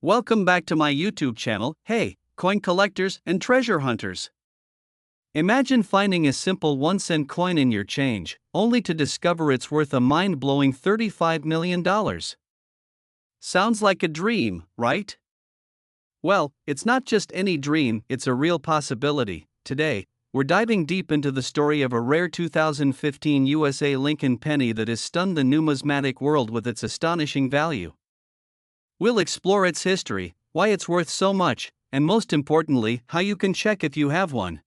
Welcome back to my YouTube channel. Hey, coin collectors and treasure hunters. Imagine finding a simple 1-cent coin in your change, only to discover it's worth a mind-blowing $35 million. Sounds like a dream, right? Well, it's not just any dream, it's a real possibility. Today, we're diving deep into the story of a rare 2015 USA Lincoln penny that has stunned the numismatic world with its astonishing value. We'll explore its history, why it's worth so much, and most importantly, how you can check if you have one.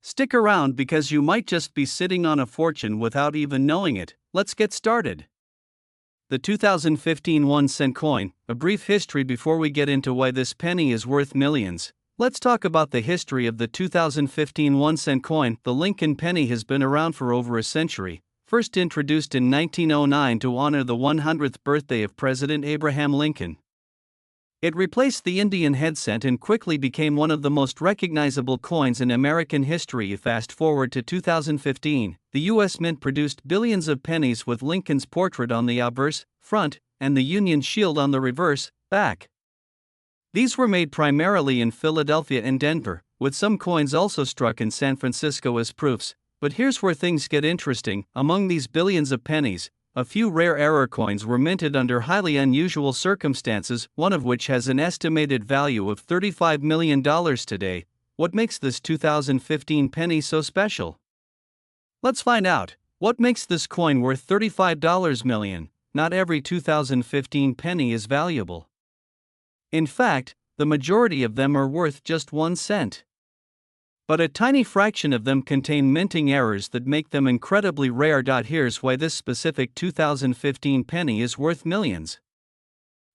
Stick around because you might just be sitting on a fortune without even knowing it. Let's get started. The 2015 1-cent coin, a brief history before we get into why this penny is worth millions. Let's talk about the history of the 2015 1-cent coin. The Lincoln penny has been around for over a century. First introduced in 1909 to honor the 100th birthday of President Abraham Lincoln. It replaced the Indian head cent and quickly became one of the most recognizable coins in American history. Fast forward to 2015, the U.S. Mint produced billions of pennies with Lincoln's portrait on the obverse, front, and the Union shield on the reverse, back. These were made primarily in Philadelphia and Denver, with some coins also struck in San Francisco as proofs. But here's where things get interesting. Among these billions of pennies, a few rare error coins were minted under highly unusual circumstances, one of which has an estimated value of $35 million today. What makes this 2015 penny so special? Let's find out. What makes this coin worth $35 million? Not every 2015 penny is valuable. In fact, the majority of them are worth just 1 cent. But a tiny fraction of them contain minting errors that make them incredibly rare. Here's why this specific 2015 penny is worth millions.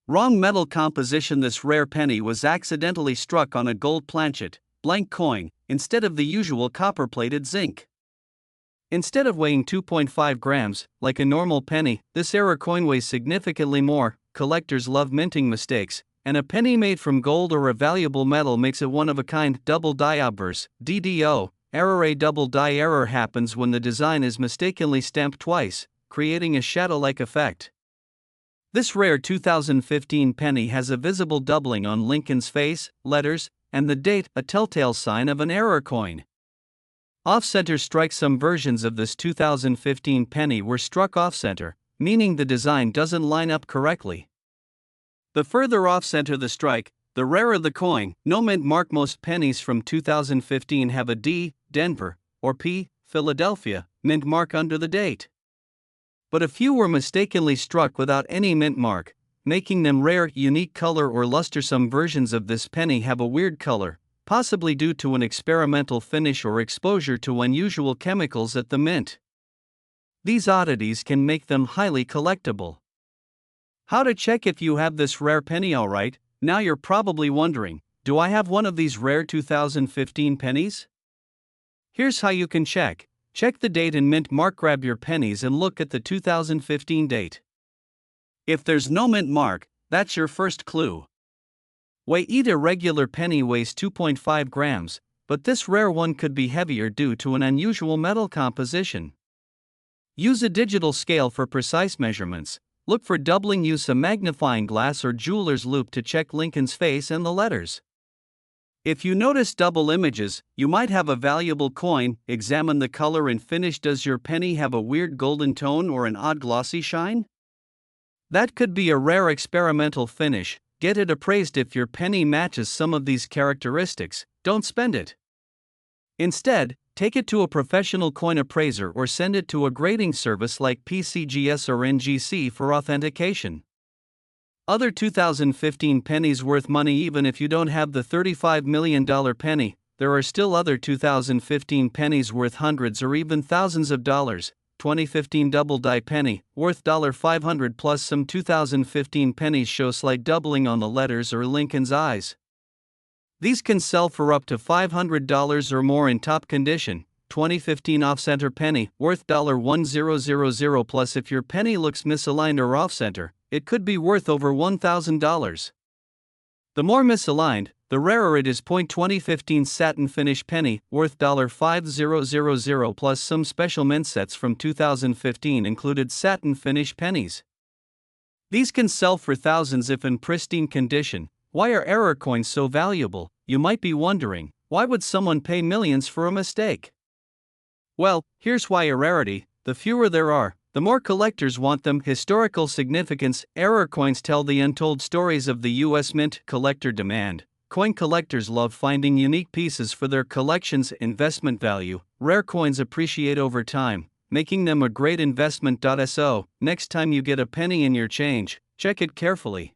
Wrong metal composition. This rare penny was accidentally struck on a gold planchet, blank coin, instead of the usual copper-plated zinc. Instead of weighing 2.5 grams, like a normal penny, this error coin weighs significantly more. Collectors love minting mistakes, and a penny made from gold or a valuable metal makes it one of a kind. Double die obverse, DDO, error. A double die error happens when the design is mistakenly stamped twice, creating a shadow-like effect. This rare 2015 penny has a visible doubling on Lincoln's face, letters, and the date, a telltale sign of an error coin. Off-center strikes. Some versions of this 2015 penny were struck off-center, meaning the design doesn't line up correctly. The further off-center the strike, the rarer the coin. No mint mark. Most pennies from 2015 have a D, Denver, or P, Philadelphia, mint mark under the date. But a few were mistakenly struck without any mint mark, making them rare. Unique color or luster. Some versions of this penny have a weird color, possibly due to an experimental finish or exposure to unusual chemicals at the mint. These oddities can make them highly collectible. How to check if you have this rare penny? Alright, now you're probably wondering, do I have one of these rare 2015 pennies? Here's how you can check. Check the date and mint mark. Grab your pennies and look at the 2015 date. If there's no mint mark, that's your first clue. Weight. A regular penny weighs 2.5 grams, but this rare one could be heavier due to an unusual metal composition. Use a digital scale for precise measurements. Look for doubling. Use a magnifying glass or jeweler's loupe to check Lincoln's face and the letters. If you notice double images, you might have a valuable coin. Examine the color and finish. Does your penny have a weird golden tone or an odd glossy shine? That could be a rare experimental finish. Get it appraised. If your penny matches some of these characteristics, don't spend it. Instead, take it to a professional coin appraiser or send it to a grading service like PCGS or NGC for authentication. Other 2015 pennies worth money. Even if you don't have the $35 million penny, there are still other 2015 pennies worth hundreds or even thousands of dollars. 2015 double die penny, worth $500 plus. Some 2015 pennies show slight doubling on the letters or Lincoln's eyes. These can sell for up to $500 or more in top condition. 2015 off-center penny, worth $1000 plus. If your penny looks misaligned or off-center, it could be worth over $1,000. The more misaligned, the rarer it is. 2015 satin finish penny, worth $5000 plus. Some special mint sets from 2015 included satin finish pennies. These can sell for thousands if in pristine condition. Why are error coins so valuable? You might be wondering, why would someone pay millions for a mistake? Well, here's why: a rarity. The fewer there are, the more collectors want them. Historical significance. Error coins tell the untold stories of the U.S. Mint. Collector demand. Coin collectors love finding unique pieces for their collections. Investment value. Rare coins appreciate over time, making them a great investment. So, next time you get a penny in your change, check it carefully.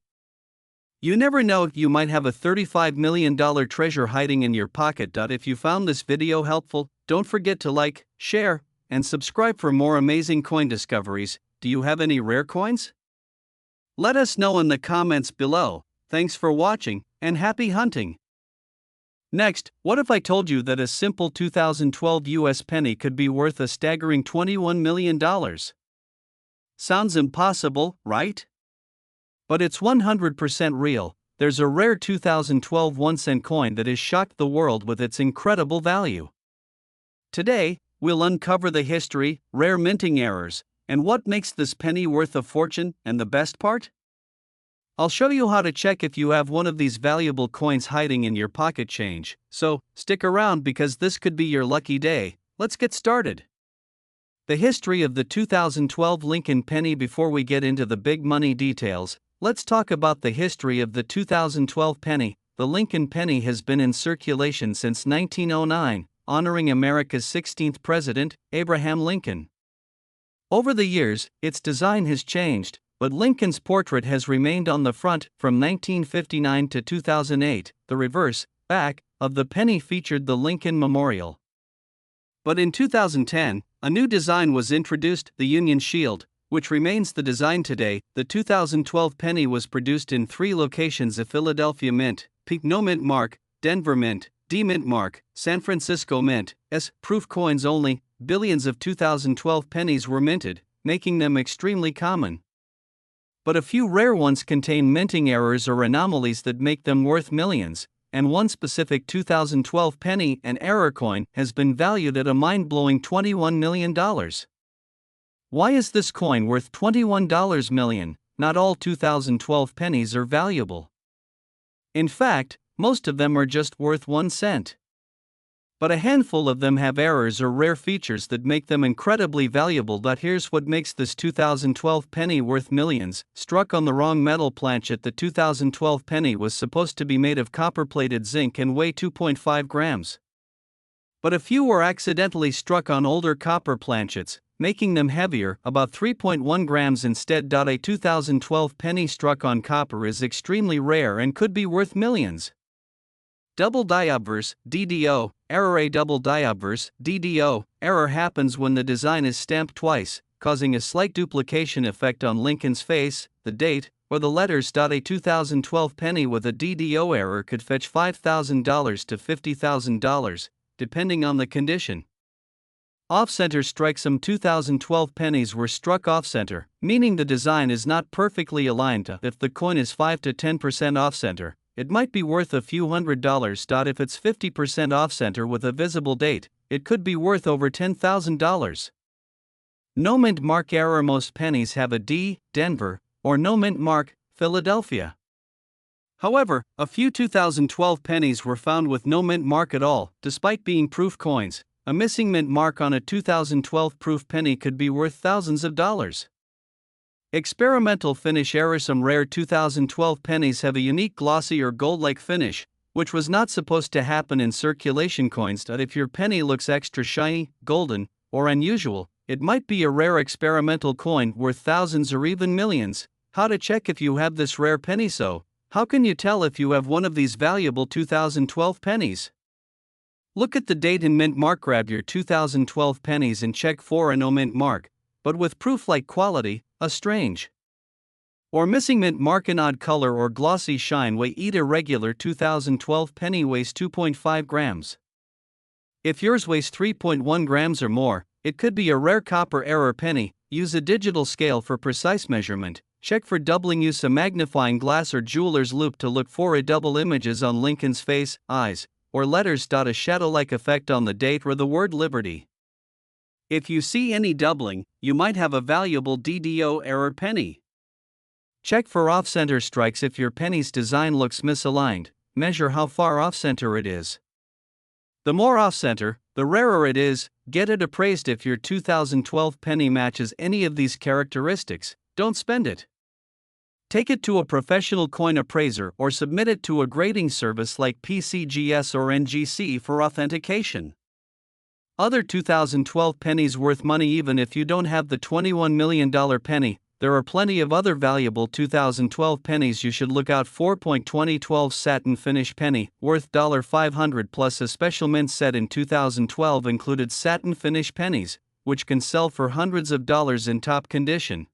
You never know, you might have a $35 million treasure hiding in your pocket. If you found this video helpful, don't forget to like, share, and subscribe for more amazing coin discoveries. Do you have any rare coins? Let us know in the comments below. Thanks for watching, and happy hunting! Next, what if I told you that a simple 2012 US penny could be worth a staggering $21 million? Sounds impossible, right? But it's 100% real. There's a rare 2012 1-cent coin that has shocked the world with its incredible value. Today, we'll uncover the history, rare minting errors, and what makes this penny worth a fortune. And the best part? I'll show you how to check if you have one of these valuable coins hiding in your pocket change. So, stick around because this could be your lucky day. Let's get started. The history of the 2012 Lincoln penny. Before we get into the big money details, let's talk about the history of the 2012 penny. The Lincoln penny has been in circulation since 1909, honoring America's 16th president, Abraham Lincoln. Over the years, its design has changed, but Lincoln's portrait has remained on the front. From 1959 to 2008, the reverse, back, of the penny featured the Lincoln Memorial. But in 2010, a new design was introduced, the Union Shield, which remains the design today. The 2012 penny was produced in 3 locations: a Philadelphia Mint, No Mint Mark, Denver Mint, D Mint Mark, San Francisco Mint, S proof coins only. Billions of 2012 pennies were minted, making them extremely common. But a few rare ones contain minting errors or anomalies that make them worth millions, and one specific 2012 penny, an error coin, has been valued at a mind-blowing $21 million. Why is this coin worth $21 million? Not all 2012 pennies are valuable. In fact, most of them are just worth 1 cent. But a handful of them have errors or rare features that make them incredibly valuable. Here's what makes this 2012 penny worth millions. Struck on the wrong metal planchet. The 2012 penny was supposed to be made of copper-plated zinc and weigh 2.5 grams. But a few were accidentally struck on older copper planchets, making them heavier, about 3.1 grams instead. A 2012 penny struck on copper is extremely rare and could be worth millions. Double die obverse, DDO, error. A double die obverse, DDO, error happens when the design is stamped twice, causing a slight duplication effect on Lincoln's face, the date, or the letters. A 2012 penny with a DDO error could fetch $5,000 to $50,000, depending on the condition. Off-center strike. Some 2012 pennies were struck off-center, meaning the design is not perfectly aligned. If the coin is 5 to 10% off-center, it might be worth a few $100s. If it's 50% off-center with a visible date, it could be worth over $10,000. No mint mark error. Most pennies have a D, Denver, or no mint mark, Philadelphia. However, a few 2012 pennies were found with no mint mark at all, despite being proof coins. A missing mint mark on a 2012 proof penny could be worth thousands of dollars. Experimental finish error. Some rare 2012 pennies have a unique glossy or gold-like finish, which was not supposed to happen in circulation coins. If your penny looks extra shiny, golden, or unusual, it might be a rare experimental coin worth thousands or even millions. How to check if you have this rare penny? So, how can you tell if you have one of these valuable 2012 pennies? Look at the date and mint mark. Grab your 2012 pennies and check for a no mint mark, but with proof-like quality, a strange or missing mint mark, an odd color or glossy shine. Weight. Irregular 2012 penny weighs 2.5 grams. If yours weighs 3.1 grams or more, it could be a rare copper error penny. Use a digital scale for precise measurement. Check for doubling. Use a magnifying glass or jeweler's loupe to look for a double images on Lincoln's face, eyes, or letters. A shadow-like effect on the date or the word Liberty. If you see any doubling, you might have a valuable DDO error penny. Check for off-center strikes if your penny's design looks misaligned. Measure how far off-center it is. The more off-center, the rarer it is. Get it appraised if your 2012 penny matches any of these characteristics. Don't spend it. Take it to a professional coin appraiser or submit it to a grading service like PCGS or NGC for authentication. Other 2012 pennies worth money. Even if you don't have the $21 million penny, there are plenty of other valuable 2012 pennies you should look out for. 2012 satin finish penny, worth $500 plus. A special mint set in 2012 included satin finish pennies, which can sell for hundreds of dollars in top condition.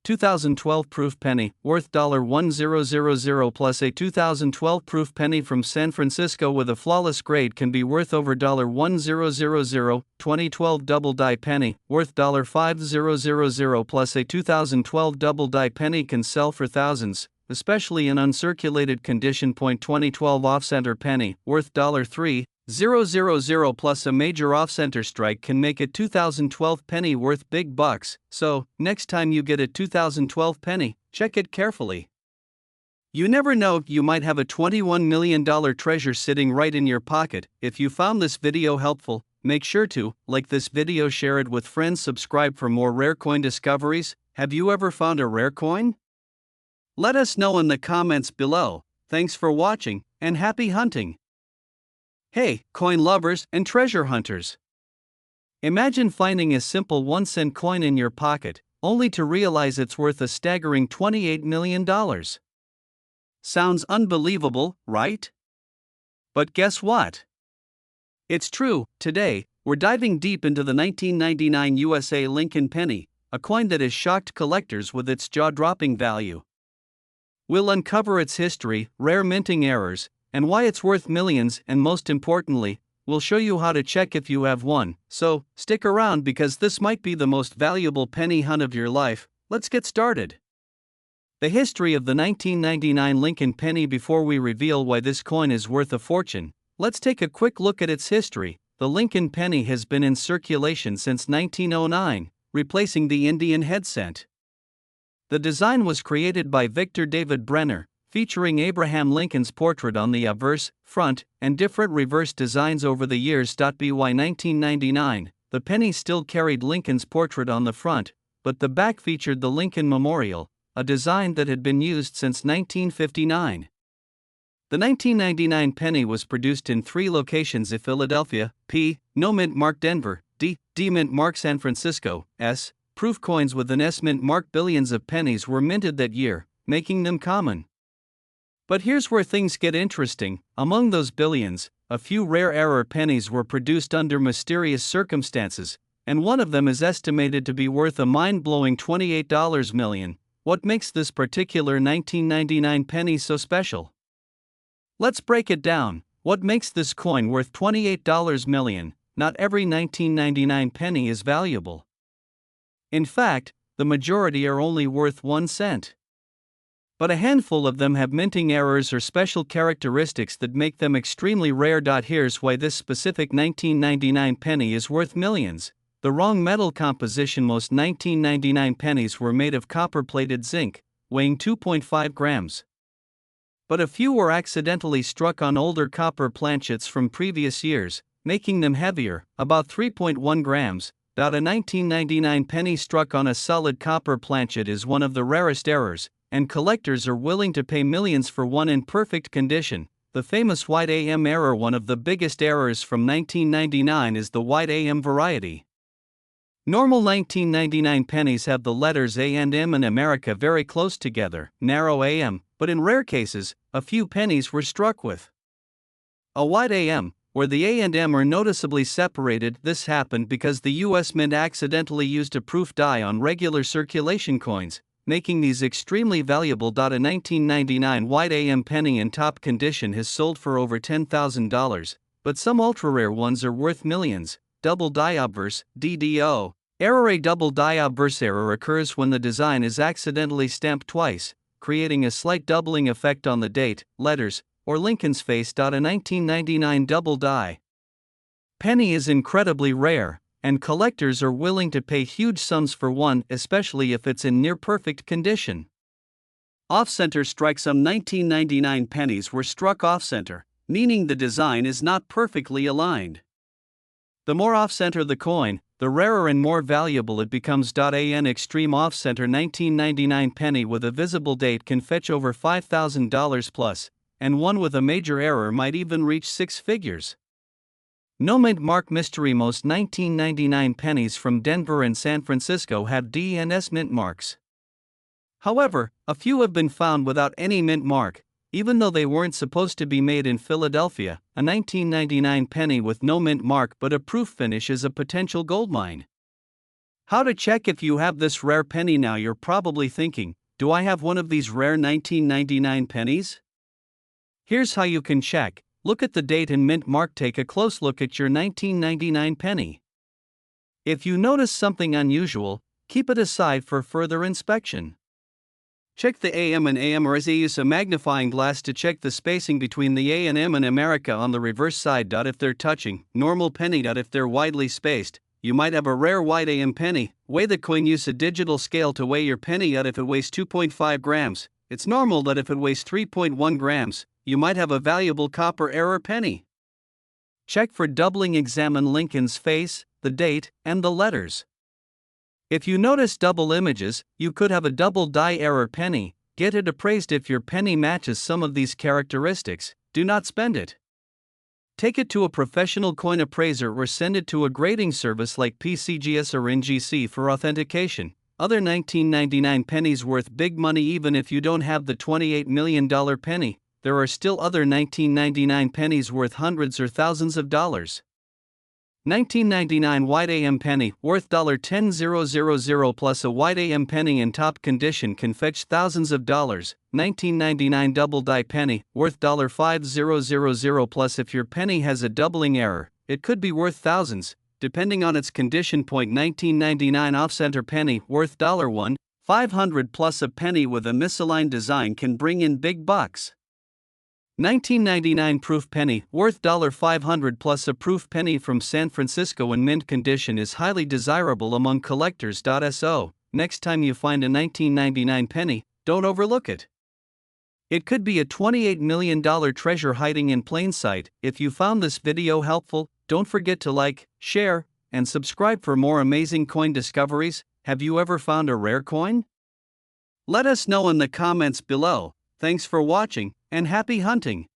2012 proof penny, worth $1000 plus. A 2012 proof penny from San Francisco with a flawless grade can be worth over $1000. 2012 double die penny, worth $5000 plus. A 2012 double die penny can sell for thousands, especially in uncirculated condition. 2012 off-center penny, worth $3,000 plus. A major off-center strike can make a 2012 penny worth big bucks, so next time you get a 2012 penny, check it carefully. You never know, you might have a $21 million treasure sitting right in your pocket. If you found this video helpful, make sure to like this video, share it with friends, subscribe for more rare coin discoveries. Have you ever found a rare coin? Let us know in the comments below. Thanks for watching, and happy hunting! Hey, coin lovers and treasure hunters! Imagine finding a simple 1-cent coin in your pocket, only to realize it's worth a staggering $28 million. Sounds unbelievable, right? But guess what? It's true. Today, we're diving deep into the 1999 USA Lincoln penny, a coin that has shocked collectors with its jaw-dropping value. We'll uncover its history, rare minting errors, and why it's worth millions, and most importantly, we'll show you how to check if you have one. So, stick around because this might be the most valuable penny hunt of your life. Let's get started. The history of the 1999 Lincoln penny. Before we reveal why this coin is worth a fortune, let's take a quick look at its history. The Lincoln penny has been in circulation since 1909, replacing the Indian head cent. The design was created by Victor David Brenner, featuring Abraham Lincoln's portrait on the obverse, front, and different reverse designs over the years. By 1999, the penny still carried Lincoln's portrait on the front, but the back featured the Lincoln Memorial, a design that had been used since 1959. The 1999 penny was produced in 3 locations: in Philadelphia, P. No mint mark Denver, D. Mint mark San Francisco, S. Proof coins with an S mint mark. Billions of pennies were minted that year, making them common. But here's where things get interesting. Among those billions, a few rare error pennies were produced under mysterious circumstances, and one of them is estimated to be worth a mind-blowing $28 million. What makes this particular 1999 penny so special? Let's break it down. What makes this coin worth $28 million? Not every 1999 penny is valuable. In fact, the majority are only worth 1 cent. But a handful of them have minting errors or special characteristics that make them extremely rare. Here's why this specific 1999 penny is worth millions. The wrong metal composition. Most 1999 pennies were made of copper-plated zinc, weighing 2.5 grams. But a few were accidentally struck on older copper planchets from previous years, making them heavier, about 3.1 grams. A 1999 penny struck on a solid copper planchet is one of the rarest errors, and collectors are willing to pay millions for one in perfect condition. The famous white AM error. One of the biggest errors from 1999 is the white AM variety. Normal 1999 pennies have the letters A and M in America very close together, narrow AM, but in rare cases, a few pennies were struck with a white AM, where the A and M are noticeably separated. This happened because the US Mint accidentally used a proof die on regular circulation coins, making these extremely valuable. A 1999 white AM penny in top condition has sold for over $10,000, but some ultra-rare ones are worth millions. Double die obverse, DDO. Error. A double die obverse error occurs when the design is accidentally stamped twice, creating a slight doubling effect on the date, letters, or Lincoln's face. A 1999 double die penny is incredibly rare, and collectors are willing to pay huge sums for one, especially if it's in near-perfect condition. Off-center strike. Some 1999 pennies were struck off-center, meaning the design is not perfectly aligned. The more off-center the coin, the rarer and more valuable it becomes. An extreme off-center 1999 penny with a visible date can fetch over $5,000 plus, and one with a major error might even reach six figures. No mint mark mystery. Most 1999 pennies from Denver and San Francisco have D and S mint marks. However, a few have been found without any mint mark, even though they weren't supposed to be made in Philadelphia. A 1999 penny with no mint mark but a proof finish is a potential goldmine. How to check if you have this rare penny? Now you're probably thinking, do I have one of these rare 1999 pennies? Here's how you can check. Look at the date and mint mark. Take a close look at your 1999 penny. If you notice something unusual, keep it aside for further inspection. Check the AM and AM, or as they use a magnifying glass to check the spacing between the A and M in America on the reverse side. If they're touching, normal penny. If they're widely spaced, you might have a rare white AM penny. Weigh the coin. Use a digital scale to weigh your penny. If it weighs 2.5 grams, it's normal. If it weighs 3.1 grams, you might have a valuable copper error penny. Check for doubling. Examine Lincoln's face, the date, and the letters. If you notice double images, you could have a double die error penny. Get it appraised. If your penny matches some of these characteristics, do not spend it. Take it to a professional coin appraiser or send it to a grading service like PCGS or NGC for authentication. Other 1999 pennies worth big money. Even if you don't have the $28 million penny, there are still other 1999 pennies worth hundreds or thousands of dollars. 1999 white AM penny, worth $10,000 plus. A white AM penny in top condition can fetch thousands of dollars. 1999 double die penny, worth $5,000 plus. If your penny has a doubling error, it could be worth thousands, depending on its condition. 1999 off-center penny, worth $1,500 plus. A penny with a misaligned design can bring in big bucks. 1999 proof penny, worth $500 plus. A proof penny from San Francisco in mint condition is highly desirable among collectors. So, next time you find a 1999 penny, don't overlook it. It could be a $28 million treasure hiding in plain sight. If you found this video helpful, don't forget to like, share, and subscribe for more amazing coin discoveries. Have you ever found a rare coin? Let us know in the comments below. Thanks for watching, and happy hunting!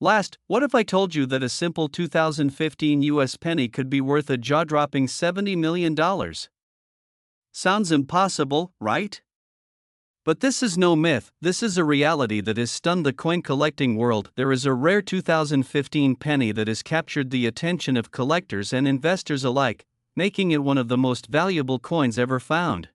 Last, what if I told you that a simple 2015 US penny could be worth a jaw-dropping $70 million? Sounds impossible, right? But this is no myth, this is a reality that has stunned the coin collecting world. There is a rare 2015 penny that has captured the attention of collectors and investors alike, making it one of the most valuable coins ever found.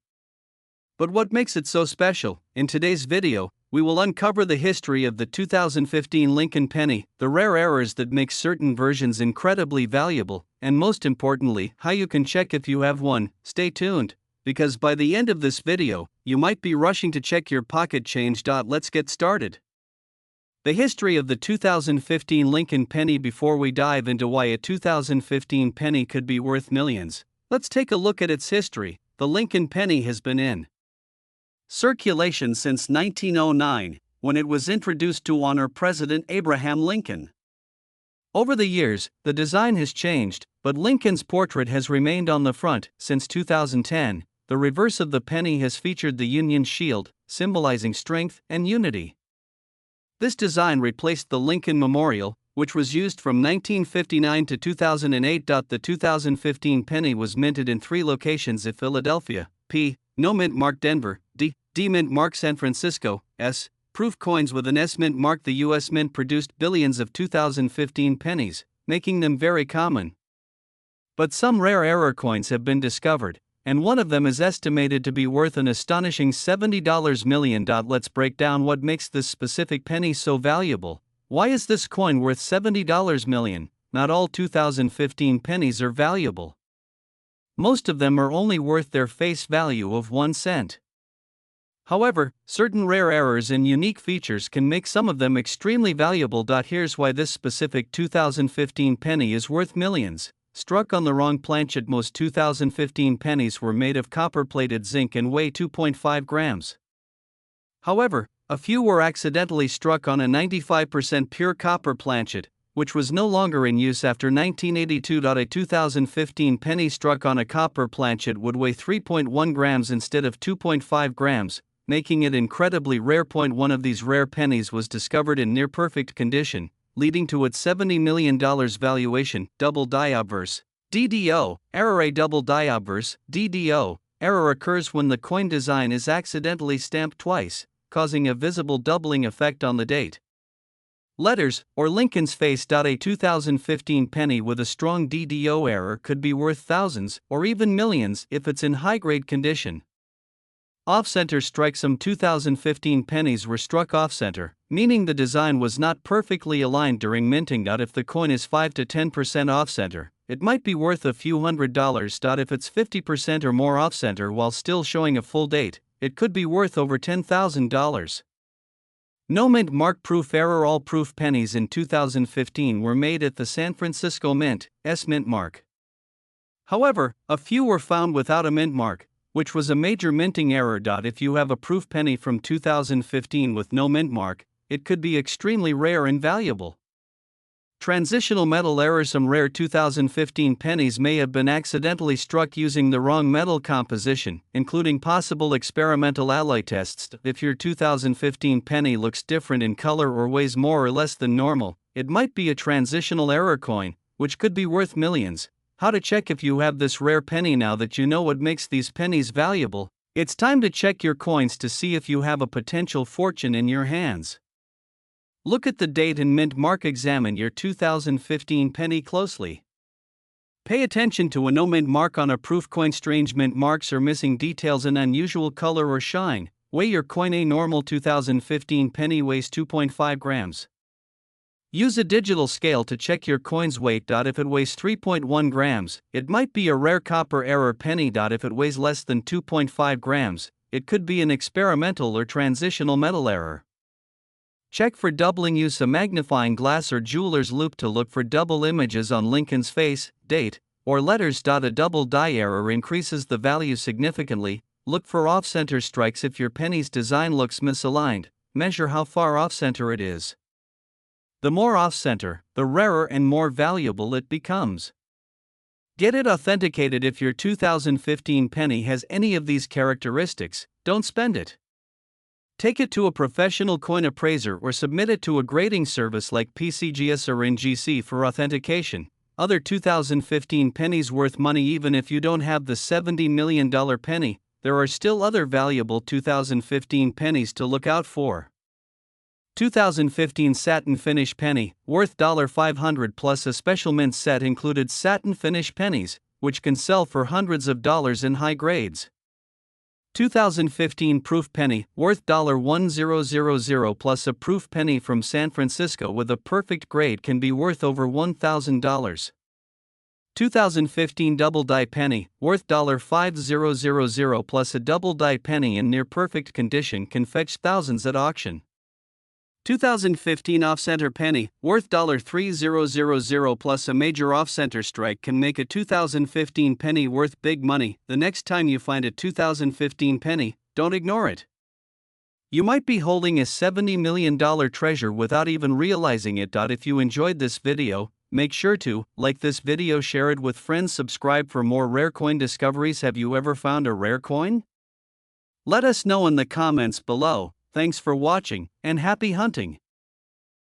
But what makes it so special? In today's video, we will uncover the history of the 2015 Lincoln penny, the rare errors that make certain versions incredibly valuable, and most importantly, how you can check if you have one. Stay tuned, because by the end of this video, you might be rushing to check your pocket change. Let's get started. The history of the 2015 Lincoln penny. Before we dive into why a 2015 penny could be worth millions, let's take a look at its history. The Lincoln penny has been in circulation since 1909, when it was introduced to honor President Abraham Lincoln. Over the years, the design has changed, but Lincoln's portrait has remained on the front. Since 2010, the reverse of the penny has featured the Union shield, symbolizing strength and unity. This design replaced the Lincoln Memorial, which was used from 1959 to 2008. The 2015 penny was minted in 3 locations: at Philadelphia, P. No mint mark Denver, D. Mint mark San Francisco, S. Proof coins with an S mint mark. The U.S. Mint produced billions of 2015 pennies, making them very common. But some rare error coins have been discovered, and one of them is estimated to be worth an astonishing $70 million. Let's break down what makes this specific penny so valuable. Why is this coin worth $70 million? Not all 2015 pennies are valuable. Most of them are only worth their face value of 1 cent. However, certain rare errors and unique features can make some of them extremely valuable. Here's why this specific 2015 penny is worth millions. Struck on the wrong planchet. Most 2015 pennies were made of copper-plated zinc and weigh 2.5 grams. However, a few were accidentally struck on a 95% pure copper planchet, which was no longer in use after 1982. A 2015 penny struck on a copper planchet would weigh 3.1 grams instead of 2.5 grams, making it incredibly rare. One of these rare pennies was discovered in near perfect condition, leading to its $70 million valuation. Double die obverse DDO error. A double die obverse DDO error occurs when the coin design is accidentally stamped twice, causing a visible doubling effect on the date. Letters, or Lincoln's face. A 2015 penny with a strong DDO error could be worth thousands or even millions if it's in high-grade condition. Off-center strike. Some 2015 pennies were struck off-center, meaning the design was not perfectly aligned during minting. If the coin is 5 to 10% off-center, it might be worth a few $100s. If it's 50% or more off-center while still showing a full date, it could be worth over $10,000. No mint mark proof error. All proof pennies in 2015 were made at the San Francisco Mint's mint mark. However, a few were found without a mint mark, which was a major minting error. If you have a proof penny from 2015 with no mint mark, it could be extremely rare and valuable. Transitional metal error. Some rare 2015 pennies may have been accidentally struck using the wrong metal composition, including possible experimental alloy tests. If your 2015 penny looks different in color or weighs more or less than normal, it might be a transitional error coin, which could be worth millions. How to check if you have this rare penny? Now that you know what makes these pennies valuable, it's time to check your coins to see if you have a potential fortune in your hands. Look at the date and mint mark. Examine your 2015 penny closely. Pay attention to a no mint mark on a proof coin. Strange mint marks or missing details, an unusual color or shine. Weigh your coin. A normal 2015 penny weighs 2.5 grams. Use a digital scale to check your coin's weight. If it weighs 3.1 grams, it might be a rare copper error penny. If it weighs less than 2.5 grams, it could be an experimental or transitional metal error. Check for doubling. Use a magnifying glass or jeweler's loupe to look for double images on Lincoln's face, date, or letters. A double die error increases the value significantly. Look for off-center strikes. If your penny's design looks misaligned, measure how far off-center it is. The more off-center, the rarer and more valuable it becomes. Get it authenticated. If your 2015 penny has any of these characteristics, don't spend it. Take it to a professional coin appraiser or submit it to a grading service like PCGS or NGC for authentication. Other 2015 pennies worth money. Even if you don't have the $70 million penny, there are still other valuable 2015 pennies to look out for. 2015 satin finish penny, worth $500 plus. A special mint set included satin finish pennies, which can sell for hundreds of dollars in high grades. 2015 proof penny, worth $1000 plus. A proof penny from San Francisco with a perfect grade can be worth over $1,000. 2015 double die penny, worth $5000 plus. A double die penny in near perfect condition can fetch thousands at auction. 2015 off-center penny, worth $3000 plus. A major off-center strike can make a 2015 penny worth big money. The next time you find a 2015 penny, don't ignore it. You might be holding a $70 million treasure without even realizing it. If you enjoyed this video, make sure to like this video, share it with friends, subscribe for more rare coin discoveries. Have you ever found a rare coin? Let us know in the comments below. Thanks for watching, and happy hunting!